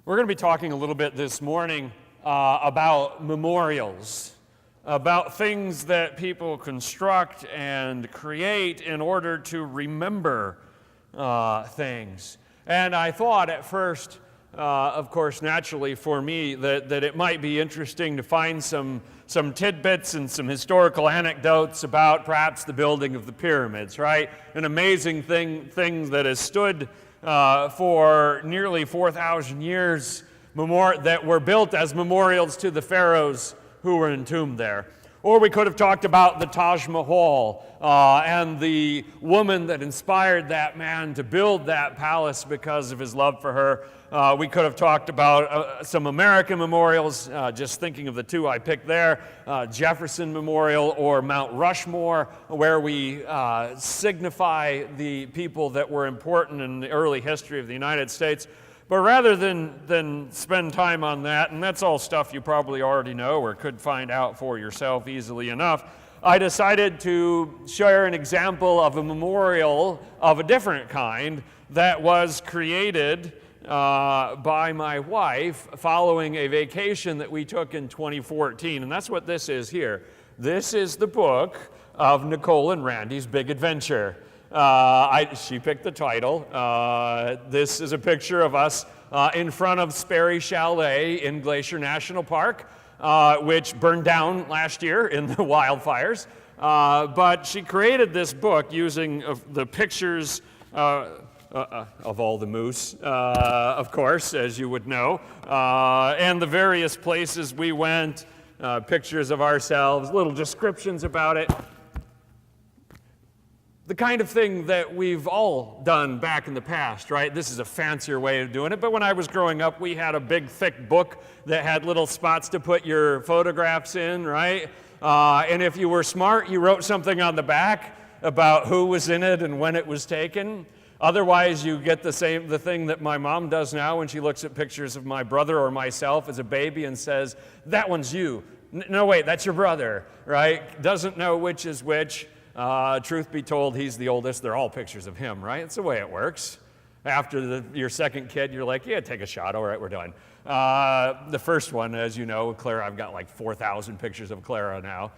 We're going to be talking a little bit this morning about memorials, about things that people construct and create in order to remember things. And I thought at first, of course, naturally for me, that it might be interesting to find some tidbits and some historical anecdotes about perhaps the building of the pyramids, right? An amazing thing that has stood for nearly 4,000 years, that were built as memorials to the pharaohs who were entombed there. Or we could have talked about the Taj Mahal and the woman that inspired that man to build that palace because of his love for her. We could have talked about some American memorials, just thinking of the two I picked there, Jefferson Memorial or Mount Rushmore, where we signify the people that were important in the early history of the United States. But rather than spend time on that, and that's all stuff you probably already know or could find out for yourself easily enough, I decided to share an example of a memorial of a different kind that was created by my wife following a vacation that we took in 2014. And that's what this is here. This is the book of Nicole and Randy's Big Adventure. She picked the title. This is a picture of us in front of Sperry Chalet in Glacier National Park, which burned down last year in the wildfires. But she created this book using the pictures of all the moose, of course, as you would know, and the various places we went, pictures of ourselves, little descriptions about it. The kind of thing that we've all done back in the past, right? This is a fancier way of doing it, but when I was growing up, we had a big, thick book that had little spots to put your photographs in, right? And if you were smart, you wrote something on the back about who was in it and when it was taken. Otherwise, you get the thing that my mom does now when she looks at pictures of my brother or myself as a baby and says, "That one's you." No, wait, that's your brother, right? Doesn't know which is which. Truth be told, he's the oldest. They're all pictures of him, right? It's the way it works. After your second kid, you're like, yeah, take a shot. All right, we're done. The first one, as you know, Clara, I've got like 4,000 pictures of Clara now.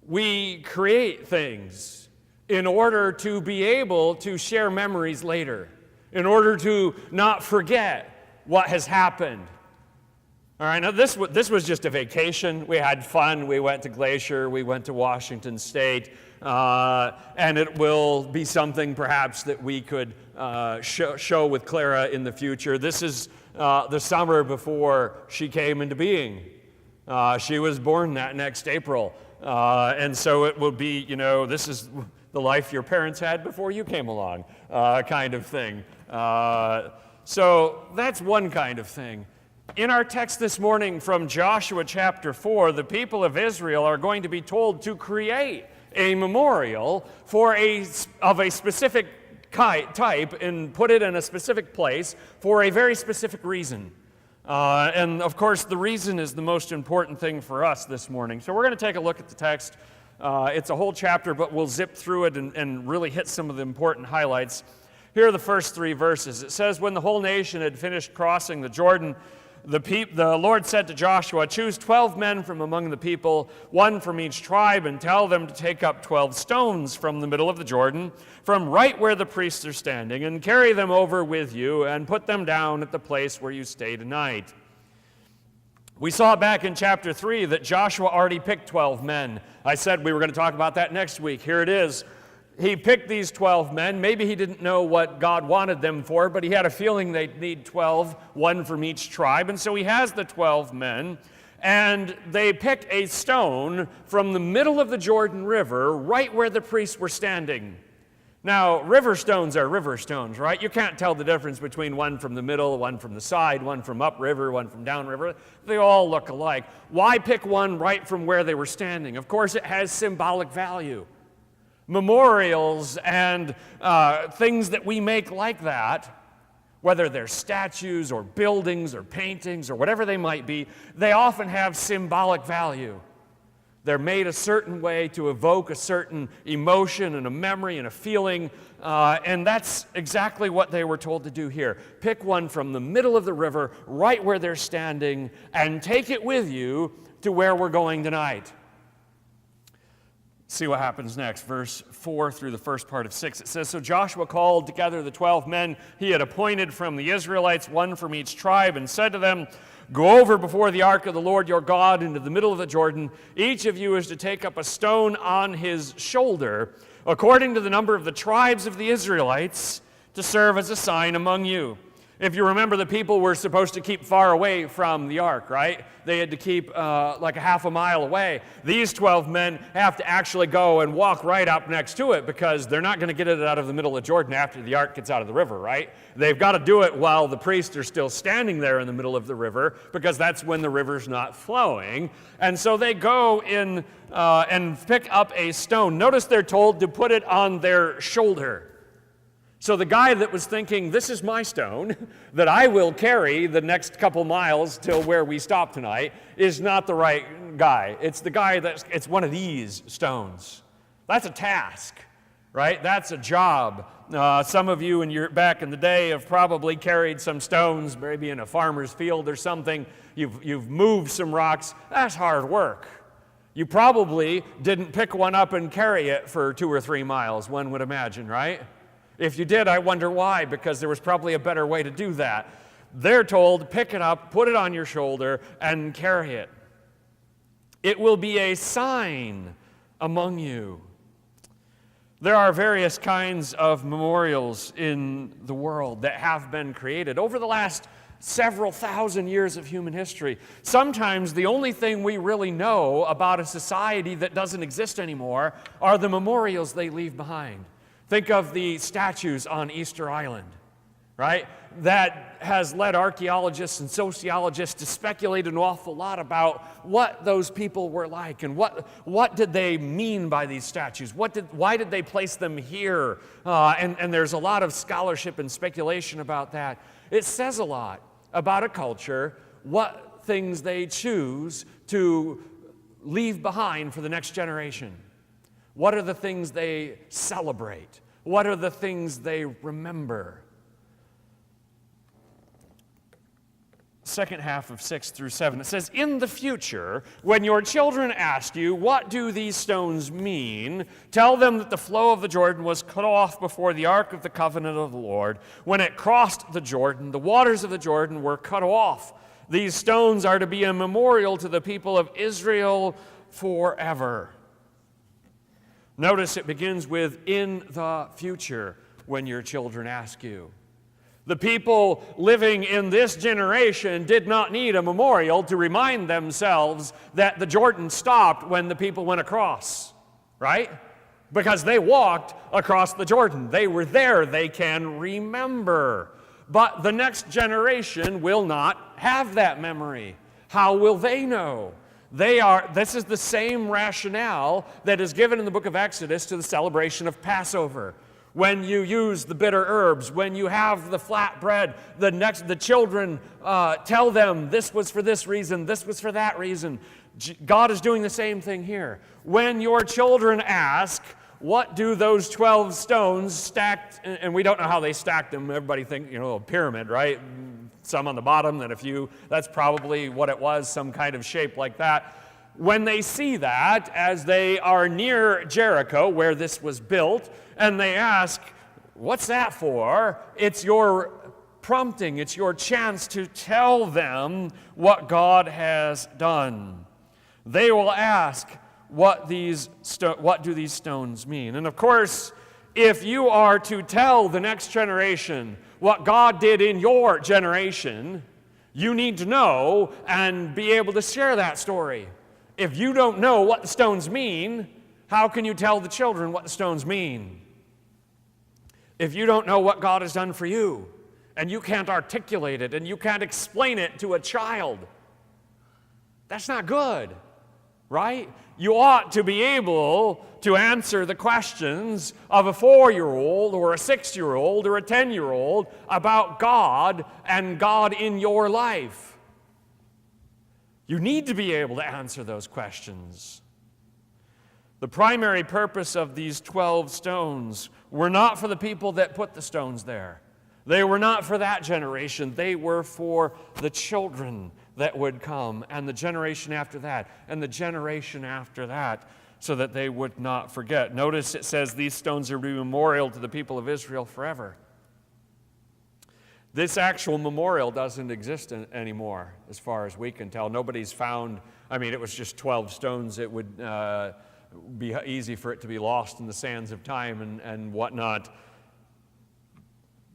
We create things in order to be able to share memories later, in order to not forget what has happened. All right, now this was just a vacation. We had fun. We went to Glacier. We went to Washington State. And it will be something perhaps that we could show with Clara in the future. This is the summer before she came into being. She was born that next April. And so it will be, this is the life your parents had before you came along, kind of thing. So that's one kind of thing. In our text this morning from Joshua chapter 4, the people of Israel are going to be told to create a memorial of a specific type and put it in a specific place for a very specific reason. And of course, the reason is the most important thing for us this morning. So we're going to take a look at the text. It's a whole chapter, but we'll zip through it and really hit some of the important highlights. Here are the first 3 verses. It says, "When the whole nation had finished crossing the Jordan, the Lord said to Joshua, 'Choose 12 men from among the people, 1 from each tribe, and tell them to take up 12 stones from the middle of the Jordan, from right where the priests are standing, and carry them over with you, and put them down at the place where you stay tonight.'" We saw back in chapter 3 that Joshua already picked 12 men. I said we were going to talk about that next week. Here it is. He picked these 12 men. Maybe he didn't know what God wanted them for, but he had a feeling they'd need 12, 1 from each tribe. And so he has the 12 men, and they picked a stone from the middle of the Jordan River, right where the priests were standing. Now, river stones are river stones, right? You can't tell the difference between one from the middle, one from the side, one from upriver, one from downriver. They all look alike. Why pick one right from where they were standing? Of course, it has symbolic value. Memorials and things that we make like that, whether they're statues or buildings or paintings or whatever they might be, they often have symbolic value. They're made a certain way to evoke a certain emotion and a memory and a feeling, and that's exactly what they were told to do here. Pick one from the middle of the river, right where they're standing, and take it with you to where we're going tonight. See what happens next. Verse 4 through the first part of 6. It says, "So Joshua called together the 12 men he had appointed from the Israelites, one from each tribe, and said to them, 'Go over before the ark of the Lord your God into the middle of the Jordan. Each of you is to take up a stone on his shoulder, according to the number of the tribes of the Israelites, to serve as a sign among you.'" If you remember, the people were supposed to keep far away from the ark, right? They had to keep like a half a mile away. These 12 men have to actually go and walk right up next to it because they're not going to get it out of the middle of Jordan after the ark gets out of the river, right? They've got to do it while the priests are still standing there in the middle of the river because that's when the river's not flowing. And so they go in and pick up a stone. Notice they're told to put it on their shoulder. So the guy that was thinking, this is my stone that I will carry the next couple miles till where we stop tonight, is not the right guy. It's the guy it's one of these stones. That's a task, right? That's a job. Some of you back in the day have probably carried some stones, maybe in a farmer's field or something. You've moved some rocks. That's hard work. You probably didn't pick one up and carry it for 2 or 3 miles, one would imagine, right? If you did, I wonder why, because there was probably a better way to do that. They're told, pick it up, put it on your shoulder, and carry it. It will be a sign among you. There are various kinds of memorials in the world that have been created over the last several thousand years of human history. Sometimes the only thing we really know about a society that doesn't exist anymore are the memorials they leave behind. Think of the statues on Easter Island, right? That has led archaeologists and sociologists to speculate an awful lot about what those people were like and what did they mean by these statues? Why did they place them here? And there's a lot of scholarship and speculation about that. It says a lot about a culture, what things they choose to leave behind for the next generation. What are the things they celebrate? What are the things they remember? Second half of 6 through 7, it says, "In the future, when your children ask you, 'What do these stones mean?' tell them that the flow of the Jordan was cut off before the ark of the covenant of the Lord. When it crossed the Jordan, the waters of the Jordan were cut off. These stones are to be a memorial to the people of Israel forever." Notice it begins with, "in the future, when your children ask you." The people living in this generation did not need a memorial to remind themselves that the Jordan stopped when the people went across, right? Because they walked across the Jordan. They were there. They can remember. But the next generation will not have that memory. How will they know? This is the same rationale that is given in the book of Exodus to the celebration of Passover. When you use the bitter herbs, when you have the flat bread, the children tell them this was for this reason, this was for that reason. God is doing the same thing here. When your children ask, what do those 12 stones stacked, and we don't know how they stacked them. Everybody think, a pyramid, right? Some on the bottom, then a few. That's probably what it was, some kind of shape like that. When they see that, as they are near Jericho, where this was built, and they ask, what's that for? It's your prompting, it's your chance to tell them what God has done. They will ask, what do these stones mean? And of course, if you are to tell the next generation what God did in your generation, you need to know and be able to share that story. If you don't know what the stones mean, how can you tell the children what the stones mean? If you don't know what God has done for you, and you can't articulate it, and you can't explain it to a child, that's not good, right? You ought to be able to answer the questions of a 4-year-old or a 6-year-old or a 10-year-old about God and God in your life. You need to be able to answer those questions. The primary purpose of these 12 stones were not for the people that put the stones there. They were not for that generation. They were for the children that would come, and the generation after that, and the generation after that, so that they would not forget. Notice it says these stones are to be memorial to the people of Israel forever. This actual memorial doesn't exist anymore, as far as we can tell. Nobody's found, it was just 12 stones. It would be easy for it to be lost in the sands of time and whatnot.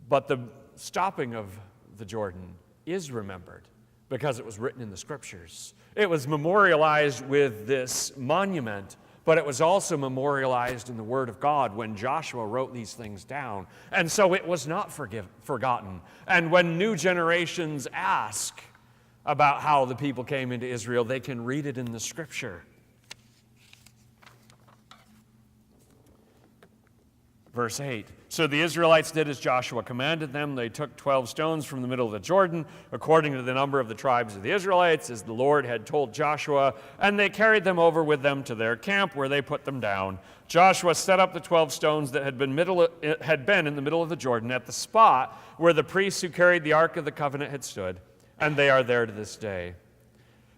But the stopping of the Jordan is remembered because it was written in the Scriptures. It was memorialized with this monument, but it was also memorialized in the Word of God when Joshua wrote these things down. And so it was not forgotten. And when new generations ask about how the people came into Israel, they can read it in the Scripture. Verse 8, so the Israelites did as Joshua commanded them. They took 12 stones from the middle of the Jordan, according to the number of the tribes of the Israelites, as the Lord had told Joshua, and they carried them over with them to their camp, where they put them down. Joshua set up the 12 stones that had been in the middle of the Jordan, at the spot where the priests who carried the Ark of the Covenant had stood, and they are there to this day.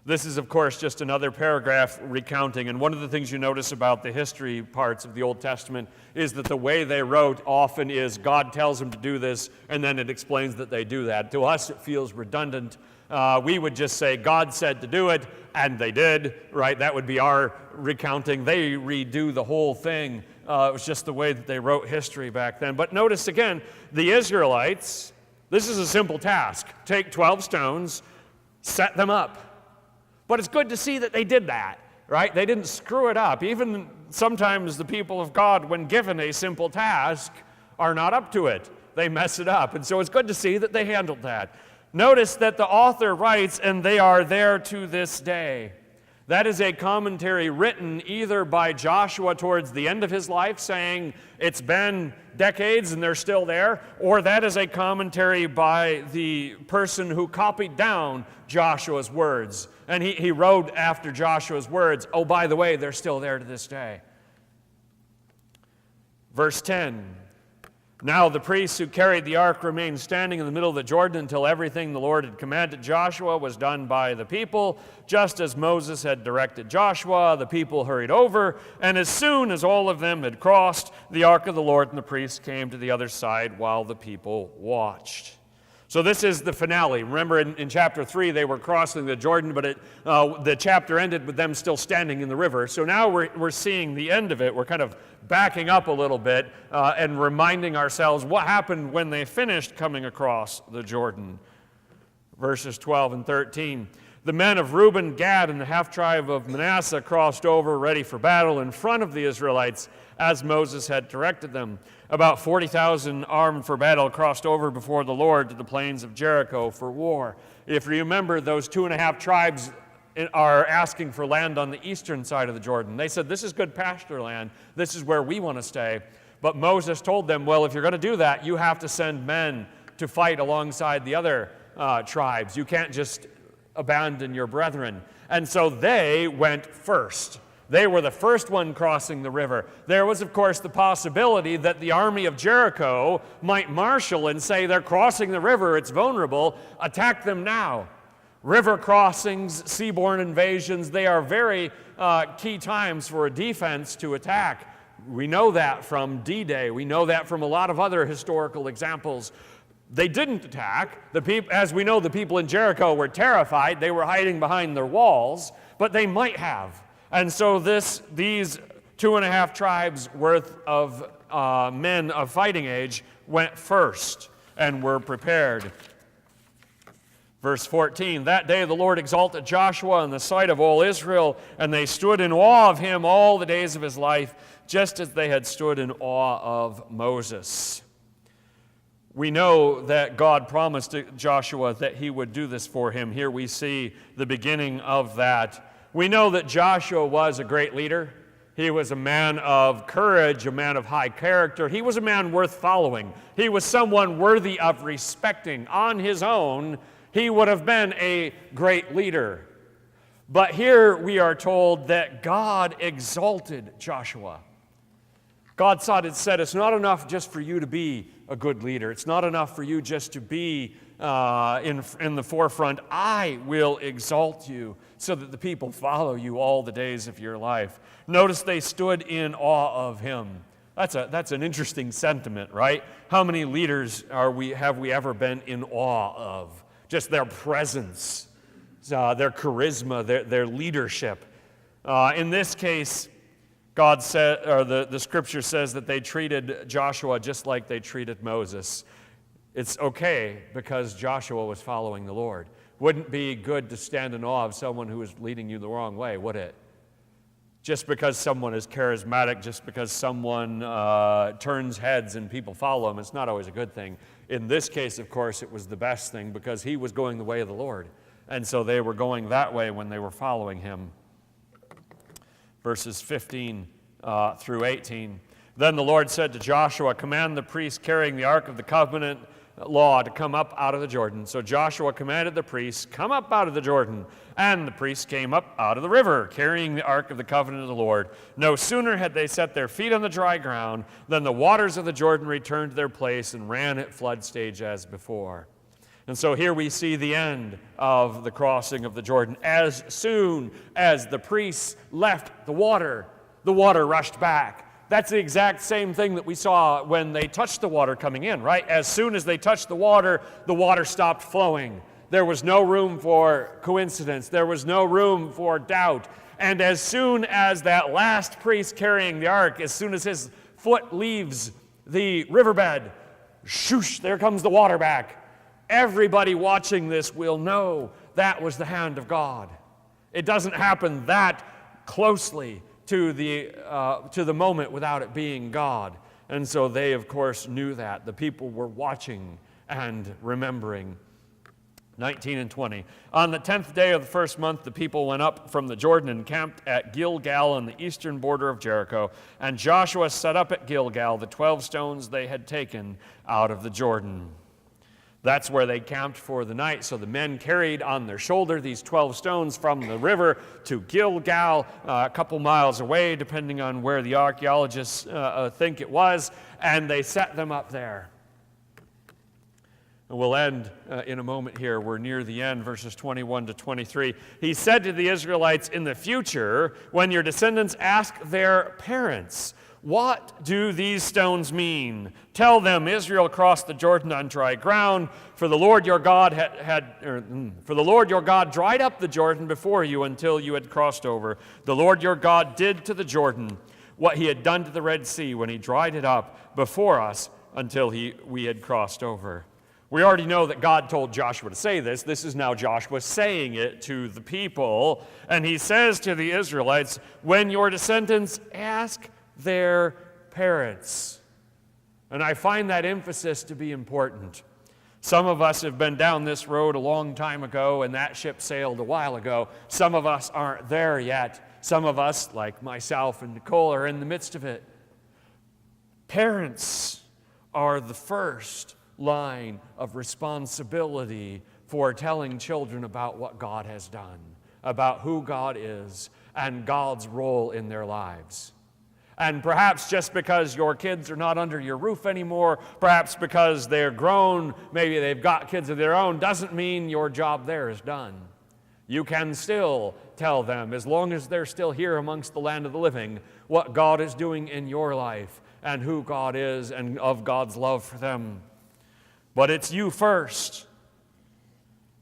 This is, of course, just another paragraph recounting, and one of the things you notice about the history parts of the Old Testament is that the way they wrote often is God tells them to do this, and then it explains that they do that. To us, it feels redundant. We would just say, God said to do it, and they did, right? That would be our recounting. They redo the whole thing. It was just the way that they wrote history back then. But notice again, the Israelites, this is a simple task. Take 12 stones, set them up. But it's good to see that they did that, right? They didn't screw it up. Even sometimes the people of God, when given a simple task, are not up to it. They mess it up. And so it's good to see that they handled that. Notice that the author writes, and they are there to this day. That is a commentary written either by Joshua towards the end of his life, saying it's been decades and they're still there, or that is a commentary by the person who copied down Joshua's words. And he wrote after Joshua's words, oh, by the way, they're still there to this day. Verse 10, now the priests who carried the ark remained standing in the middle of the Jordan until everything the Lord had commanded Joshua was done by the people, just as Moses had directed Joshua. The people hurried over, and as soon as all of them had crossed, the ark of the Lord and the priests came to the other side while the people watched. So this is the finale. Remember in chapter 3, they were crossing the Jordan, but the chapter ended with them still standing in the river. So now we're seeing the end of it. We're kind of backing up a little bit and reminding ourselves what happened when they finished coming across the Jordan. Verses 12 and 13. The men of Reuben, Gad, and the half-tribe of Manasseh crossed over ready for battle in front of the Israelites as Moses had directed them. About 40,000 armed for battle crossed over before the Lord to the plains of Jericho for war. If you remember, those 2.5 tribes are asking for land on the eastern side of the Jordan. They said, this is good pasture land. This is where we want to stay. But Moses told them, well, if you're going to do that, you have to send men to fight alongside the other tribes. You can't just abandon your brethren. And so they went first. They were the first one crossing the river. There was, of course, the possibility that the army of Jericho might marshal and say, they're crossing the river, it's vulnerable, attack them now. River crossings, seaborne invasions, they are very key times for a defense to attack. We know that from D-Day. We know that from a lot of other historical examples. They didn't attack. As we know, the people in Jericho were terrified. They were hiding behind their walls, but they might have. And so these 2.5 tribes worth of men of fighting age went first and were prepared. Verse 14, that day the Lord exalted Joshua in the sight of all Israel, and they stood in awe of him all the days of his life, just as they had stood in awe of Moses. We know that God promised to Joshua that he would do this for him. Here we see the beginning of that. We know that Joshua was a great leader. He was a man of courage, a man of high character. He was a man worth following. He was someone worthy of respecting. On his own, he would have been a great leader. But here we are told that God exalted Joshua. God said it's not enough just for you to be a good leader. It's not enough for you just to be in the forefront. I will exalt you so that the people follow you all the days of your life. Notice they stood in awe of him. That's an interesting sentiment, right? How many leaders have we ever been in awe of? Just their presence, their charisma, their leadership. In this case, God said, or the scripture says that they treated Joshua just like they treated Moses. It's okay because Joshua was following the Lord. Wouldn't be good to stand in awe of someone who is leading you the wrong way, would it? Just because someone is charismatic, just because someone turns heads and people follow him, it's not always a good thing. In this case, of course, it was the best thing because he was going the way of the Lord. And so they were going that way when they were following him. Verses 15 through 18. Then the Lord said to Joshua, command the priests carrying the Ark of the Covenant law to come up out of the Jordan. So Joshua commanded the priests, come up out of the Jordan. And the priests came up out of the river, carrying the Ark of the Covenant of the Lord. No sooner had they set their feet on the dry ground than the waters of the Jordan returned to their place and ran at flood stage as before. And so here we see the end of the crossing of the Jordan. As soon as the priests left the water rushed back. That's the exact same thing that we saw when they touched the water coming in, right? As soon as they touched the water stopped flowing. There was no room for coincidence. There was no room for doubt. And as soon as that last priest carrying the ark, as soon as his foot leaves the riverbed, shoosh, there comes the water back. Everybody watching this will know that was the hand of God. It doesn't happen that closely to the moment without it being God. And so they, of course, knew that. The people were watching and remembering. 19 and 20. On the 10th day of the first month, the people went up from the Jordan and camped at Gilgal on the eastern border of Jericho. And Joshua set up at Gilgal the 12 stones they had taken out of the Jordan. That's where they camped for the night. So the men carried on their shoulder these 12 stones from the river to Gilgal, a couple miles away, depending on where the archaeologists think it was, and they set them up there. And we'll end in a moment here. We're near the end, verses 21 to 23. He said to the Israelites, in the future, when your descendants ask their parents, what do these stones mean? Tell them Israel crossed the Jordan on dry ground, for the Lord your God dried up the Jordan before you until you had crossed over. The Lord your God did to the Jordan what he had done to the Red Sea when he dried it up before us until we had crossed over. We already know that God told Joshua to say this. This is now Joshua saying it to the people. And he says to the Israelites, when your descendants ask their parents. And I find that emphasis to be important. Some of us have been down this road a long time ago, and that ship sailed a while ago. Some of us aren't there yet. Some of us, like myself and Nicole, are in the midst of it. Parents are the first line of responsibility for telling children about what God has done, about who God is, and God's role in their lives. And perhaps just because your kids are not under your roof anymore, perhaps because they're grown, maybe they've got kids of their own, doesn't mean your job there is done. You can still tell them, as long as they're still here amongst the land of the living, what God is doing in your life and who God is and of God's love for them. But it's you first.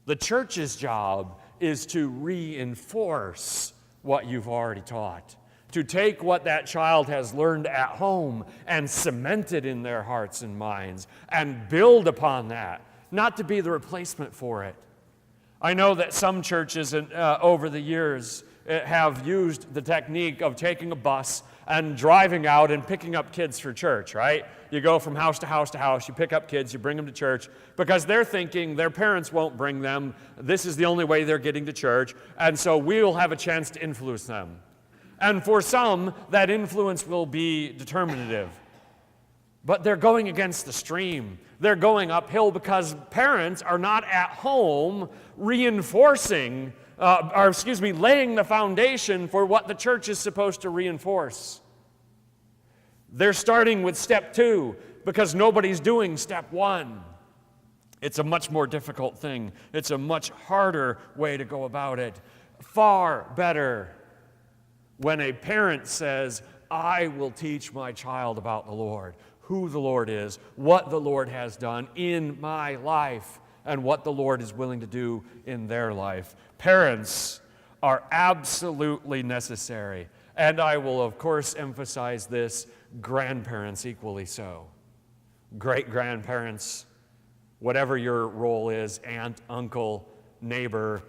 The church's job is to reinforce what you've already taught, to take what that child has learned at home and cement it in their hearts and minds and build upon that, not to be the replacement for it. I know that some churches over the years have used the technique of taking a bus and driving out and picking up kids for church, right? You go from house to house to house, you pick up kids, you bring them to church, because they're thinking their parents won't bring them. This is the only way they're getting to church, and so we'll have a chance to influence them. And for some, that influence will be determinative. But they're going against the stream. They're going uphill because parents are not at home reinforcing laying the foundation for what the church is supposed to reinforce. They're starting with step 2 because nobody's doing step 1. It's a much more difficult thing. It's a much harder way to go about it. Far better when a parent says, I will teach my child about the Lord, who the Lord is, what the Lord has done in my life, and what the Lord is willing to do in their life. Parents are absolutely necessary. And I will, of course, emphasize this, grandparents equally so. Great-grandparents, whatever your role is, aunt, uncle, neighbor,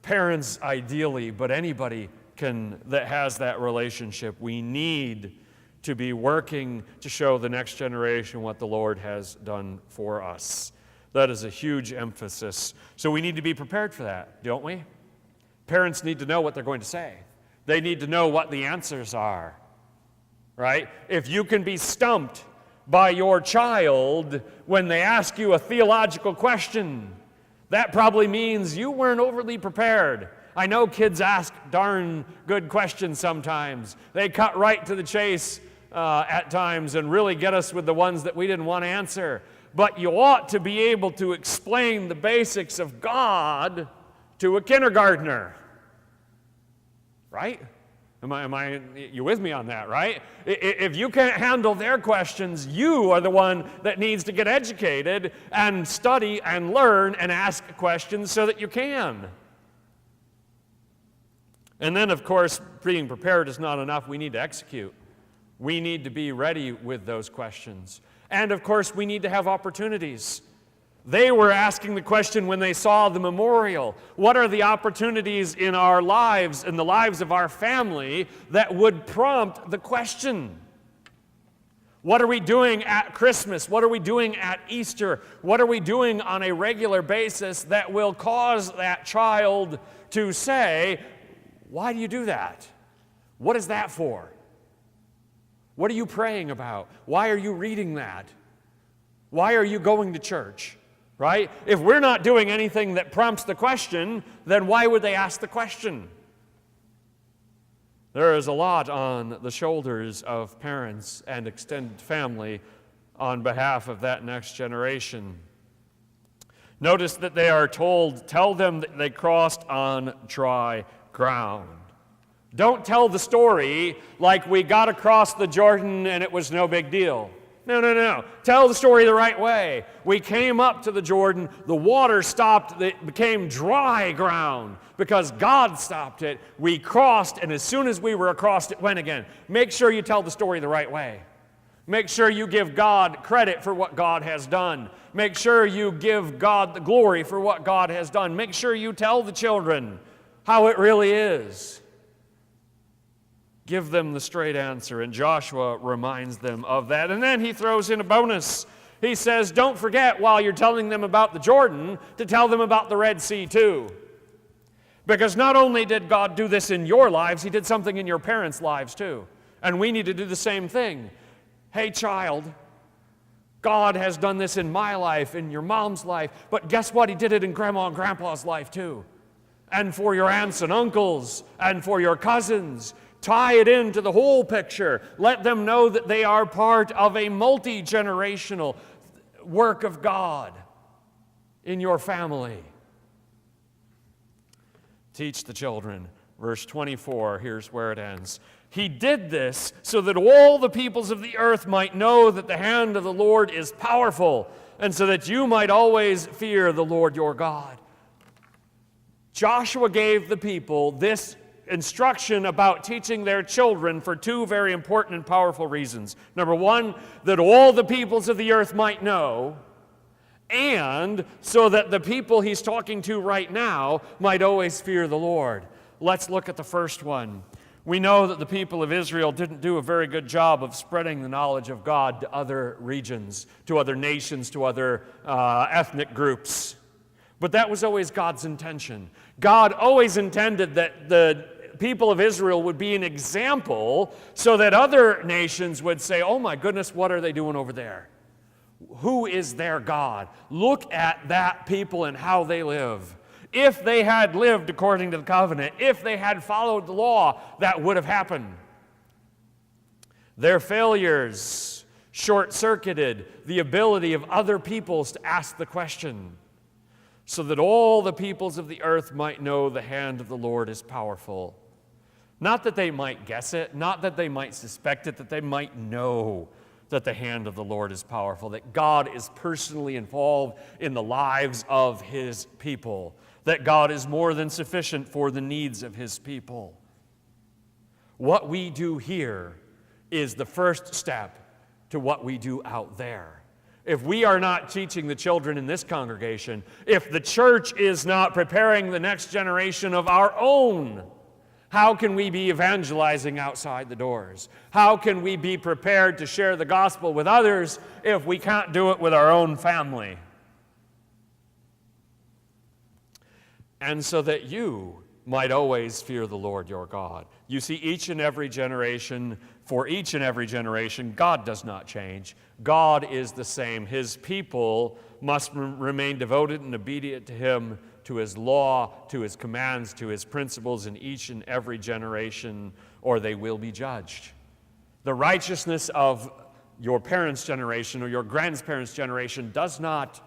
parents ideally, but anybody that has that relationship. We need to be working to show the next generation what the Lord has done for us. That is a huge emphasis. So we need to be prepared for that, don't we? Parents need to know what they're going to say. They need to know what the answers are, right? If you can be stumped by your child when they ask you a theological question, that probably means you weren't overly prepared. I know kids ask darn good questions sometimes. They cut right to the chase at times and really get us with the ones that we didn't want to answer. But you ought to be able to explain the basics of God to a kindergartner. Right? You with me on that, right? If you can't handle their questions, you are the one that needs to get educated and study and learn and ask questions so that you can. And then, of course, being prepared is not enough. We need to execute. We need to be ready with those questions. And, of course, we need to have opportunities. They were asking the question when they saw the memorial. What are the opportunities in our lives, in the lives of our family, that would prompt the question? What are we doing at Christmas? What are we doing at Easter? What are we doing on a regular basis that will cause that child to say, why do you do that? What is that for? What are you praying about? Why are you reading that? Why are you going to church? Right? If we're not doing anything that prompts the question, then why would they ask the question? There is a lot on the shoulders of parents and extended family on behalf of that next generation. Notice that they are told, tell them that they crossed on dry ground. Don't tell the story like we got across the Jordan and it was no big deal. No. Tell the story the right way. We came up to the Jordan, the water stopped, it became dry ground because God stopped it. We crossed, and as soon as we were across, it went again. Make sure you tell the story the right way. Make sure you give God credit for what God has done. Make sure you give God the glory for what God has done. Make sure you tell the children how it really is. Give them the straight answer, and Joshua reminds them of that. And then he throws in a bonus. He says, don't forget while you're telling them about the Jordan to tell them about the Red Sea too. Because not only did God do this in your lives, he did something in your parents' lives too. And we need to do the same thing. Hey child, God has done this in my life, in your mom's life, but guess what? He did it in Grandma and Grandpa's life too. And for your aunts and uncles, and for your cousins. Tie it into the whole picture. Let them know that they are part of a multi-generational work of God in your family. Teach the children. Verse 24, here's where it ends. He did this so that all the peoples of the earth might know that the hand of the Lord is powerful, and so that you might always fear the Lord your God. Joshua gave the people this instruction about teaching their children for two very important and powerful reasons. Number one, that all the peoples of the earth might know, and so that the people he's talking to right now might always fear the Lord. Let's look at the first one. We know that the people of Israel didn't do a very good job of spreading the knowledge of God to other regions, to other nations, to other ethnic groups. But that was always God's intention. God always intended that the people of Israel would be an example so that other nations would say, oh my goodness, what are they doing over there? Who is their God? Look at that people and how they live. If they had lived according to the covenant, if they had followed the law, that would have happened. Their failures short-circuited the ability of other peoples to ask the question, so that all the peoples of the earth might know the hand of the Lord is powerful. Not that they might guess it, not that they might suspect it, that they might know that the hand of the Lord is powerful, that God is personally involved in the lives of his people, that God is more than sufficient for the needs of his people. What we do here is the first step to what we do out there. If we are not teaching the children in this congregation, if the church is not preparing the next generation of our own, how can we be evangelizing outside the doors? How can we be prepared to share the gospel with others if we can't do it with our own family? And so that you might always fear the Lord your God. You see, for each and every generation, God does not change. God is the same. His people must remain devoted and obedient to him, to his law, to his commands, to his principles in each and every generation, or they will be judged. The righteousness of your parents' generation or your grandparents' generation does not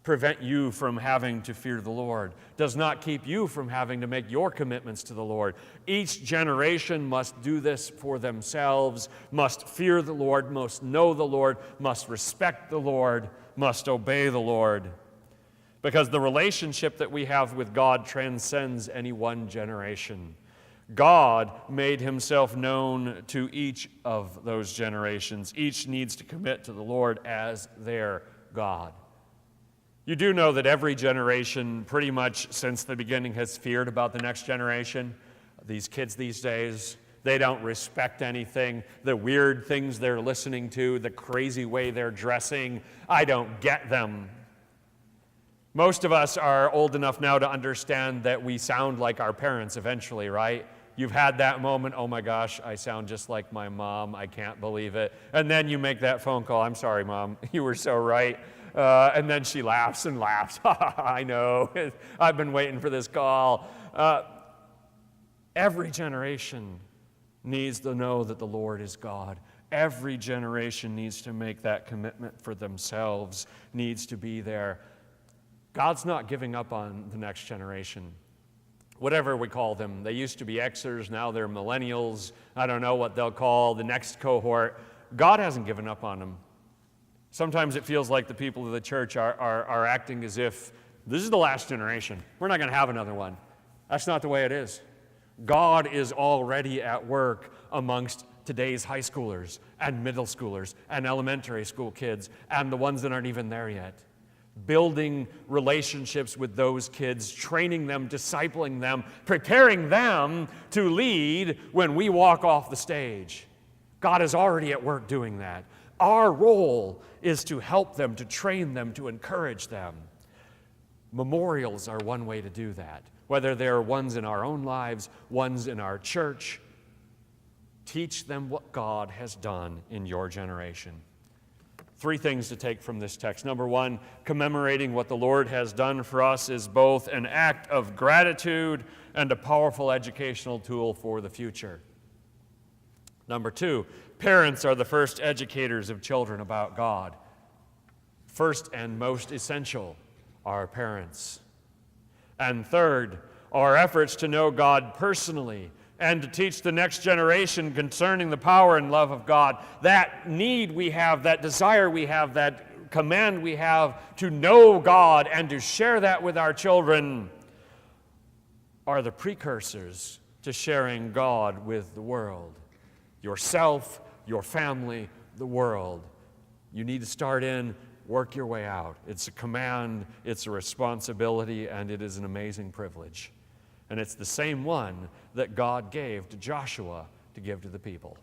prevent you from having to fear the Lord, does not keep you from having to make your commitments to the Lord. Each generation must do this for themselves, must fear the Lord, must know the Lord, must respect the Lord, must obey the Lord. Because the relationship that we have with God transcends any one generation. God made himself known to each of those generations. Each needs to commit to the Lord as their God. You do know that every generation, pretty much since the beginning, has feared about the next generation. These kids these days, they don't respect anything. The weird things they're listening to, the crazy way they're dressing, I don't get them. Most of us are old enough now to understand that we sound like our parents eventually, right? You've had that moment, oh my gosh, I sound just like my mom, I can't believe it. And then you make that phone call, I'm sorry, Mom, you were so right. And then she laughs and laughs. I know, I've been waiting for this call. Every generation needs to know that the Lord is God. Every generation needs to make that commitment for themselves, needs to be there. God's not giving up on the next generation. Whatever we call them. They used to be Xers, now they're millennials. I don't know what they'll call the next cohort. God hasn't given up on them. Sometimes it feels like the people of the church are acting as if this is the last generation. We're not going to have another one. That's not the way it is. God is already at work amongst today's high schoolers and middle schoolers and elementary school kids and the ones that aren't even there yet. Building relationships with those kids, training them, discipling them, preparing them to lead when we walk off the stage. God is already at work doing that. Our role is to help them, to train them, to encourage them. Memorials are one way to do that. Whether they're ones in our own lives, ones in our church, teach them what God has done in your generation. 3 things to take from this text. Number 1, commemorating what the Lord has done for us is both an act of gratitude and a powerful educational tool for the future. Number 2, parents are the first educators of children about God. First and most essential are parents. And third, our efforts to know God personally and to teach the next generation concerning the power and love of God. That need we have, that desire we have, that command we have to know God and to share that with our children are the precursors to sharing God with the world. Yourself, your family, the world. You need to start in, work your way out. It's a command, it's a responsibility, and it is an amazing privilege. And it's the same one that God gave to Joshua to give to the people.